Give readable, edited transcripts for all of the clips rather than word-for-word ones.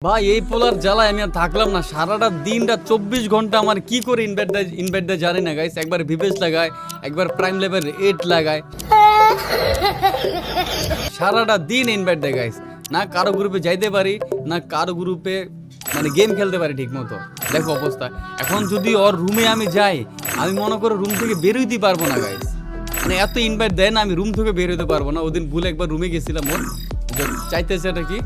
ভাই এই পোলার জ্বালায় আমি আর থাকলাম না। সারাটা দিনটা 24 ঘন্টা আমার কি করে ইনভার্ট দেয় জানি না গাইস। একবার ভিভেস লাগায়, একবার প্রাইম লেভেল 8 লাগায়, সারাটা দিন ইনভার্ট দেয় গাইস। না কারো গ্রুপে যাইতে পারি, না কারো গ্রুপে মানে গেম খেলতে পারি ঠিক মতো। দেখো অবস্থা। এখন যদি ওর রুমে আমি যাই, আমি মনে করো রুম থেকে বেরোইতে পারবো না গাইস। মানে এত ইনভাইট দেয় না, আমি রুম থেকে বের হইতে পারবো না। ওদিন ভুলে একবার রুমে গেছিলাম, ওর চাইতেছে এটা কি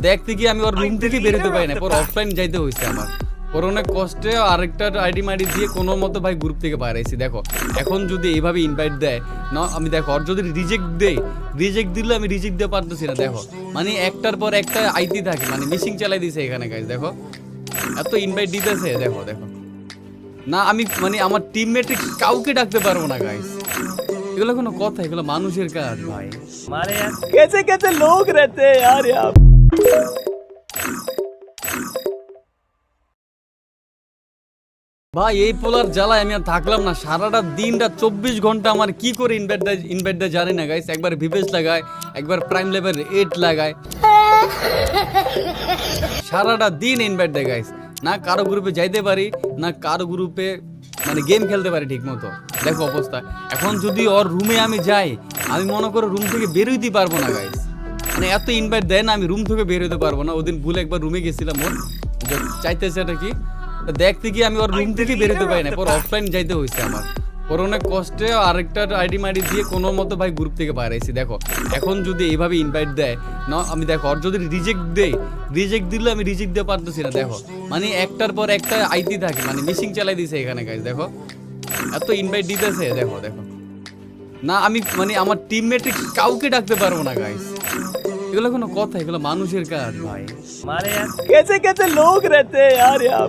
দেখতে গিয়ে আমি ওর রুম থেকে বেরোতে পারি না, পর অফলাইন যাইতে হয়েছে আমার। ওর অনেক কষ্টে আরেকটা আইডি মাইডি দিয়ে কোনো মতো ভাই গ্রুপ থেকে বাইরেছি। দেখো এখন যদি এইভাবে ইনভাইট দেয় না, আমি দেখো ওর যদি রিজেক্ট দিলে আমি রিজেক্ট দিতে পারতেছি না। দেখো মানে একটার পর একটা আইডি থাকে, মানে মিসিং চালাই দিছে এখানে গাইস। দেখো এত ইনভাইট দিতেছে, দেখো দেখো না আমি মানে আমার টিমমেট কাউকে ডাকতে পারবো না গাইস। এগুলো কোনো কথা? এগুলো মানুষের কাজ ভাই। हमारे यहाँ कैसे कैसे लोग रहते हैं यार यहाँ। ভাই এই পোলার জ্বালায় আমি আর থাকলাম না। সারাটা দিনটা 24 ঘন্টা আমার কি করে ইনভার্ট দেয় জানি না গাইস। একবার ভিভেস লাগায়, একবার প্রাইম লেভেল 8 লাগায়, সারাটা দিন ইনভার্ট দেয় গাইস। না কারো গ্রুপে যাইতে পারি, না কারো গ্রুপে মানে গেম খেলতে পারি ঠিক মতো। দেখো অবস্থা। এখন যদি ওর রুমে আমি যাই, আমি মনে করো রুম থেকে বেরোইতে পারবো না গাইস। মানে এত ইনভাইট দেয় না, আমি রুম থেকে বের হইতে পারবো না। ওদিন ভুলে একবার রুমে গেছিলাম, ওর চাইতেছে এটা কি দেখতে গিয়ে আমি ওর রুম থেকে বেরোতে পারি না, পর অফলাইন যাইতে হয়েছে আমার। ওর অনেক কষ্টে আরেকটা আইডি মাইডি দিয়ে কোনো মতো ভাই গ্রুপ থেকে বাইরেছি। দেখো এখন যদি এইভাবে ইনভাইট দেয় না, আমি দেখো ওর যদি রিজেক্ট দিলে আমি রিজেক্ট দিতে পারতেছি না। দেখো মানে একটার পর একটা আইডি থাকে, মানে মিসিং চালাই দিছে এখানে গাইস। দেখো এত ইনভাইট দিতেছে, দেখো দেখো না আমি মানে আমার টিমমেট কাউকে ডাকতে পারবো না গাইস। এগুলো কোনো কথা? এগুলো মানুষের কাজ ভাই। हमारे यहाँ कैसे कैसे लोग रहते हैं यार यहाँ।